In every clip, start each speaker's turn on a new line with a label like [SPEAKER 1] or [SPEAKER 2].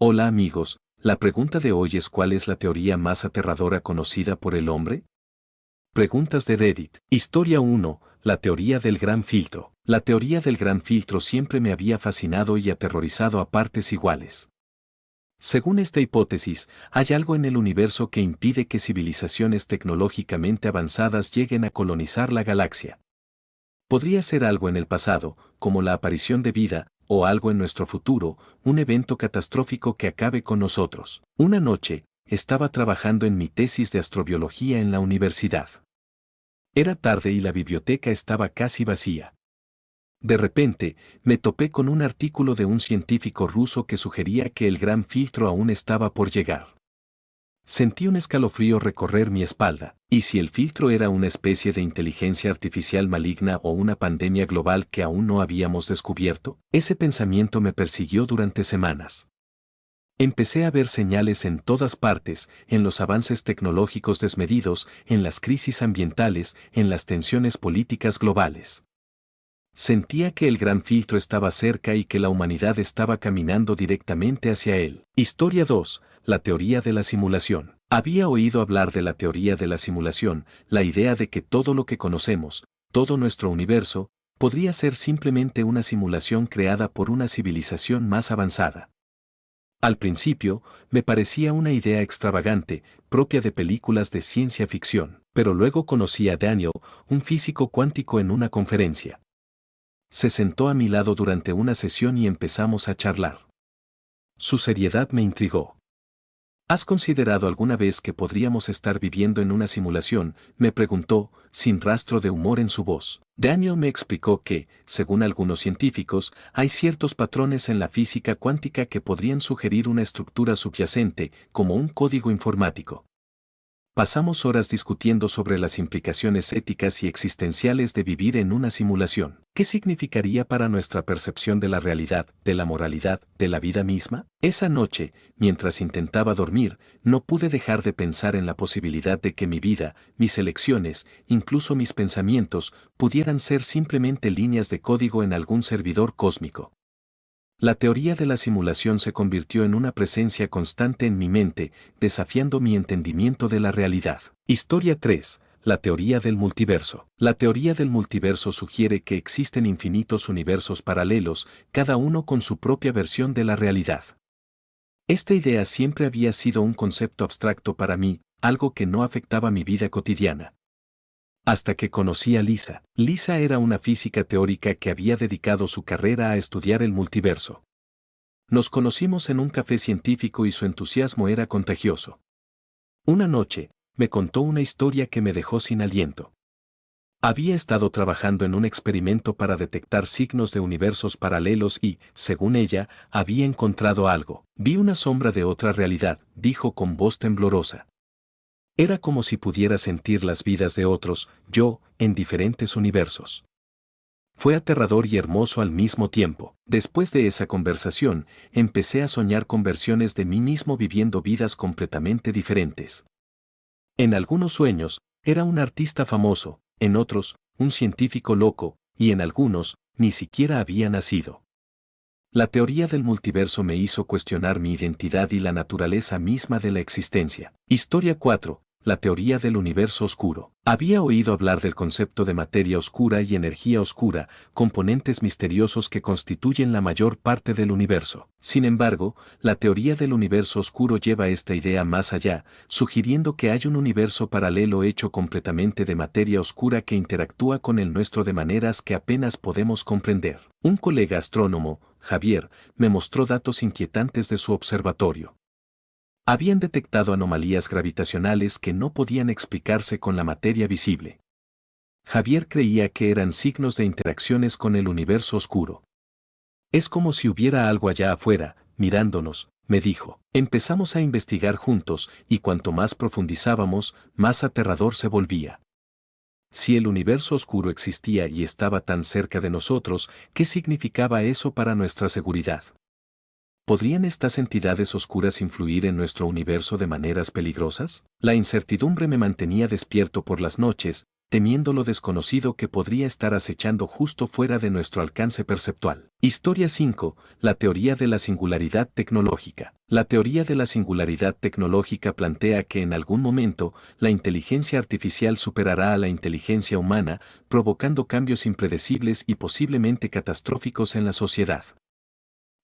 [SPEAKER 1] Hola amigos, la pregunta de hoy es ¿cuál es la teoría más aterradora conocida por el hombre? Preguntas de Reddit. Historia 1. La teoría del gran filtro. La teoría del gran filtro siempre me había fascinado y aterrorizado a partes iguales. Según esta hipótesis, hay algo en el universo que impide que civilizaciones tecnológicamente avanzadas lleguen a colonizar la galaxia. Podría ser algo en el pasado, como la aparición de vida, o algo en nuestro futuro, un evento catastrófico que acabe con nosotros. Una noche, estaba trabajando en mi tesis de astrobiología en la universidad. Era tarde y la biblioteca estaba casi vacía. De repente, me topé con un artículo de un científico ruso que sugería que el gran filtro aún estaba por llegar. Sentí un escalofrío recorrer mi espalda, y si el filtro era una especie de inteligencia artificial maligna o una pandemia global que aún no habíamos descubierto, ese pensamiento me persiguió durante semanas. Empecé a ver señales en todas partes, en los avances tecnológicos desmedidos, en las crisis ambientales, en las tensiones políticas globales. Sentía que el gran filtro estaba cerca y que la humanidad estaba caminando directamente hacia él. Historia 2. La teoría de la simulación. Había oído hablar de la teoría de la simulación, la idea de que todo lo que conocemos, todo nuestro universo, podría ser simplemente una simulación creada por una civilización más avanzada. Al principio, me parecía una idea extravagante, propia de películas de ciencia ficción, pero luego conocí a Daniel, un físico cuántico en una conferencia. Se sentó a mi lado durante una sesión y empezamos a charlar. Su seriedad me intrigó. ¿Has considerado alguna vez que podríamos estar viviendo en una simulación?, me preguntó, sin rastro de humor en su voz. Daniel me explicó que, según algunos científicos, hay ciertos patrones en la física cuántica que podrían sugerir una estructura subyacente, como un código informático. Pasamos horas discutiendo sobre las implicaciones éticas y existenciales de vivir en una simulación. ¿Qué significaría para nuestra percepción de la realidad, de la moralidad, de la vida misma? Esa noche, mientras intentaba dormir, no pude dejar de pensar en la posibilidad de que mi vida, mis elecciones, incluso mis pensamientos, pudieran ser simplemente líneas de código en algún servidor cósmico. La teoría de la simulación se convirtió en una presencia constante en mi mente, desafiando mi entendimiento de la realidad. Historia 3. La teoría del multiverso. La teoría del multiverso sugiere que existen infinitos universos paralelos, cada uno con su propia versión de la realidad. Esta idea siempre había sido un concepto abstracto para mí, algo que no afectaba mi vida cotidiana. Hasta que conocí a Lisa. Lisa era una física teórica que había dedicado su carrera a estudiar el multiverso. Nos conocimos en un café científico y su entusiasmo era contagioso. Una noche, me contó una historia que me dejó sin aliento. Había estado trabajando en un experimento para detectar signos de universos paralelos y, según ella, había encontrado algo. Vi una sombra de otra realidad, dijo con voz temblorosa. Era como si pudiera sentir las vidas de otros, yo, en diferentes universos. Fue aterrador y hermoso al mismo tiempo. Después de esa conversación, empecé a soñar con versiones de mí mismo viviendo vidas completamente diferentes. En algunos sueños, era un artista famoso, en otros, un científico loco, y en algunos, ni siquiera había nacido. La teoría del multiverso me hizo cuestionar mi identidad y la naturaleza misma de la existencia. Historia 4. La teoría del universo oscuro. Había oído hablar del concepto de materia oscura y energía oscura, componentes misteriosos que constituyen la mayor parte del universo. Sin embargo, la teoría del universo oscuro lleva esta idea más allá, sugiriendo que hay un universo paralelo hecho completamente de materia oscura que interactúa con el nuestro de maneras que apenas podemos comprender. Un colega astrónomo, Javier, me mostró datos inquietantes de su observatorio. Habían detectado anomalías gravitacionales que no podían explicarse con la materia visible. Javier creía que eran signos de interacciones con el universo oscuro. Es como si hubiera algo allá afuera, mirándonos, me dijo. Empezamos a investigar juntos, y cuanto más profundizábamos, más aterrador se volvía. Si el universo oscuro existía y estaba tan cerca de nosotros, ¿qué significaba eso para nuestra seguridad? ¿Podrían estas entidades oscuras influir en nuestro universo de maneras peligrosas? La incertidumbre me mantenía despierto por las noches, temiendo lo desconocido que podría estar acechando justo fuera de nuestro alcance perceptual. Historia 5. La teoría de la singularidad tecnológica. La teoría de la singularidad tecnológica plantea que en algún momento la inteligencia artificial superará a la inteligencia humana, provocando cambios impredecibles y posiblemente catastróficos en la sociedad.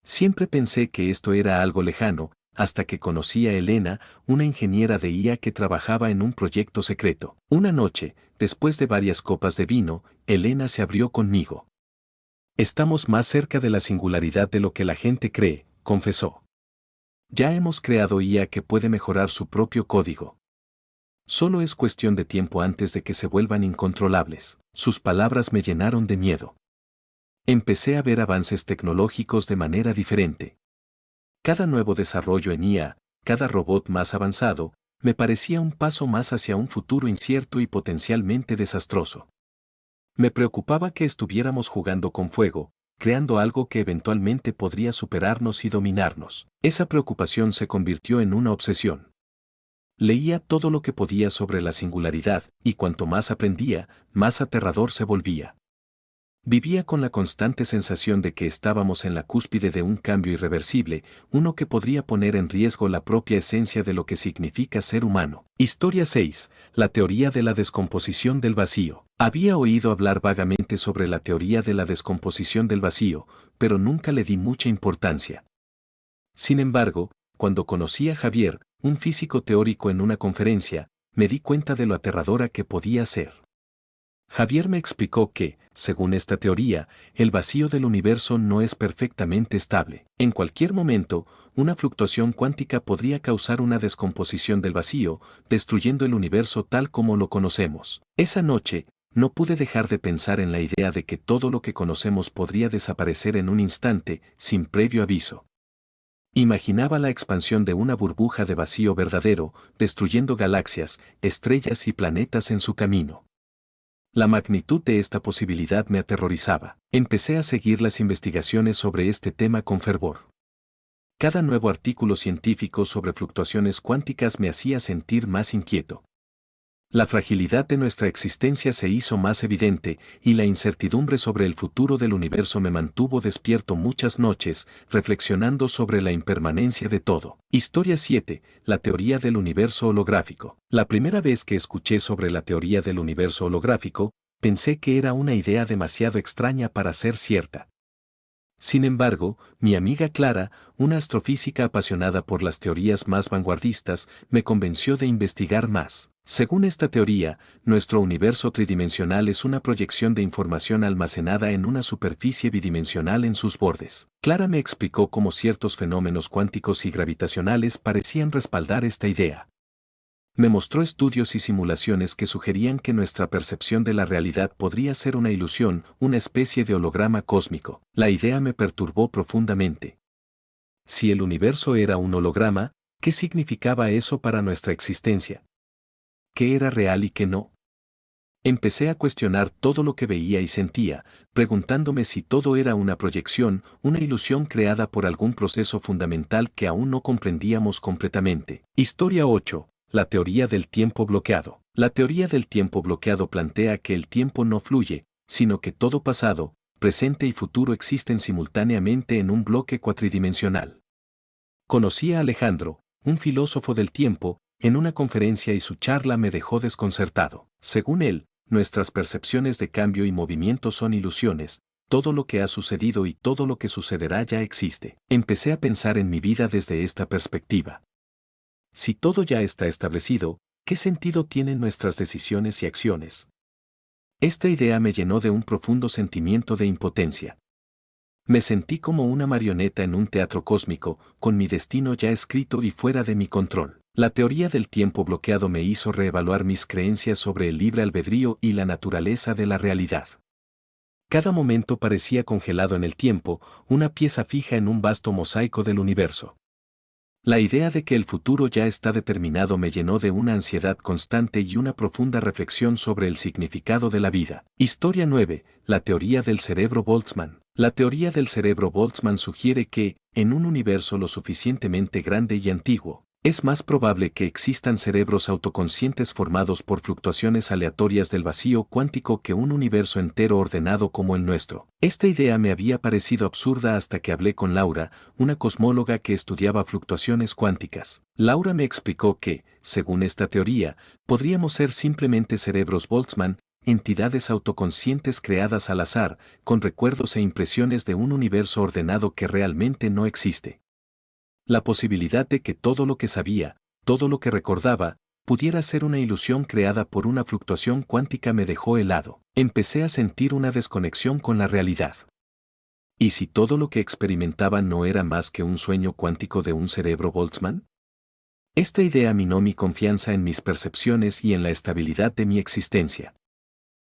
[SPEAKER 1] Siempre pensé que esto era algo lejano, hasta que conocí a Elena, una ingeniera de IA que trabajaba en un proyecto secreto. Una noche, después de varias copas de vino, Elena se abrió conmigo. Estamos más cerca de la singularidad de lo que la gente cree, confesó. Ya hemos creado IA que puede mejorar su propio código. Solo es cuestión de tiempo antes de que se vuelvan incontrolables. Sus palabras me llenaron de miedo. Empecé a ver avances tecnológicos de manera diferente. Cada nuevo desarrollo en IA, cada robot más avanzado, me parecía un paso más hacia un futuro incierto y potencialmente desastroso. Me preocupaba que estuviéramos jugando con fuego, creando algo que eventualmente podría superarnos y dominarnos. Esa preocupación se convirtió en una obsesión. Leía todo lo que podía sobre la singularidad, y cuanto más aprendía, más aterrador se volvía. Vivía con la constante sensación de que estábamos en la cúspide de un cambio irreversible, uno que podría poner en riesgo la propia esencia de lo que significa ser humano. Historia 6. La teoría de la descomposición del vacío. Había oído hablar vagamente sobre la teoría de la descomposición del vacío, pero nunca le di mucha importancia. Sin embargo, cuando conocí a Javier, un físico teórico en una conferencia, me di cuenta de lo aterradora que podía ser. Javier me explicó que, según esta teoría, el vacío del universo no es perfectamente estable. En cualquier momento, una fluctuación cuántica podría causar una descomposición del vacío, destruyendo el universo tal como lo conocemos. Esa noche, no pude dejar de pensar en la idea de que todo lo que conocemos podría desaparecer en un instante, sin previo aviso. Imaginaba la expansión de una burbuja de vacío verdadero, destruyendo galaxias, estrellas y planetas en su camino. La magnitud de esta posibilidad me aterrorizaba. Empecé a seguir las investigaciones sobre este tema con fervor. Cada nuevo artículo científico sobre fluctuaciones cuánticas me hacía sentir más inquieto. La fragilidad de nuestra existencia se hizo más evidente, y la incertidumbre sobre el futuro del universo me mantuvo despierto muchas noches, reflexionando sobre la impermanencia de todo. Historia 7. La teoría del universo holográfico. La primera vez que escuché sobre la teoría del universo holográfico, pensé que era una idea demasiado extraña para ser cierta. Sin embargo, mi amiga Clara, una astrofísica apasionada por las teorías más vanguardistas, me convenció de investigar más. Según esta teoría, nuestro universo tridimensional es una proyección de información almacenada en una superficie bidimensional en sus bordes. Clara me explicó cómo ciertos fenómenos cuánticos y gravitacionales parecían respaldar esta idea. Me mostró estudios y simulaciones que sugerían que nuestra percepción de la realidad podría ser una ilusión, una especie de holograma cósmico. La idea me perturbó profundamente. Si el universo era un holograma, ¿qué significaba eso para nuestra existencia? ¿Qué era real y qué no? Empecé a cuestionar todo lo que veía y sentía, preguntándome si todo era una proyección, una ilusión creada por algún proceso fundamental que aún no comprendíamos completamente. Historia 8. La teoría del tiempo bloqueado. La teoría del tiempo bloqueado plantea que el tiempo no fluye, sino que todo pasado, presente y futuro existen simultáneamente en un bloque cuatridimensional. Conocí a Alejandro, un filósofo del tiempo, en una conferencia y su charla me dejó desconcertado. Según él, nuestras percepciones de cambio y movimiento son ilusiones, todo lo que ha sucedido y todo lo que sucederá ya existe. Empecé a pensar en mi vida desde esta perspectiva. Si todo ya está establecido, ¿qué sentido tienen nuestras decisiones y acciones? Esta idea me llenó de un profundo sentimiento de impotencia. Me sentí como una marioneta en un teatro cósmico, con mi destino ya escrito y fuera de mi control. La teoría del tiempo bloqueado me hizo reevaluar mis creencias sobre el libre albedrío y la naturaleza de la realidad. Cada momento parecía congelado en el tiempo, una pieza fija en un vasto mosaico del universo. La idea de que el futuro ya está determinado me llenó de una ansiedad constante y una profunda reflexión sobre el significado de la vida. Historia 9. La teoría del cerebro Boltzmann. La teoría del cerebro Boltzmann sugiere que, en un universo lo suficientemente grande y antiguo, Es más probable que existan cerebros autoconscientes formados por fluctuaciones aleatorias del vacío cuántico que un universo entero ordenado como el nuestro. Esta idea me había parecido absurda hasta que hablé con Laura, una cosmóloga que estudiaba fluctuaciones cuánticas. Laura me explicó que, según esta teoría, podríamos ser simplemente cerebros Boltzmann, entidades autoconscientes creadas al azar, con recuerdos e impresiones de un universo ordenado que realmente no existe. La posibilidad de que todo lo que sabía, todo lo que recordaba, pudiera ser una ilusión creada por una fluctuación cuántica me dejó helado. Empecé a sentir una desconexión con la realidad. ¿Y si todo lo que experimentaba no era más que un sueño cuántico de un cerebro Boltzmann? Esta idea minó mi confianza en mis percepciones y en la estabilidad de mi existencia.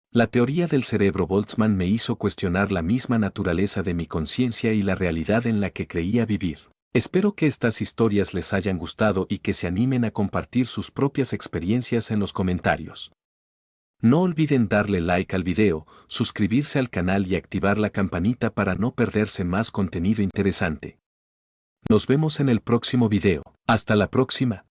[SPEAKER 1] La teoría del cerebro Boltzmann me hizo cuestionar la misma naturaleza de mi conciencia y la realidad en la que creía vivir. Espero que estas historias les hayan gustado y que se animen a compartir sus propias experiencias en los comentarios. No olviden darle like al video, suscribirse al canal y activar la campanita para no perderse más contenido interesante. Nos vemos en el próximo video. Hasta la próxima.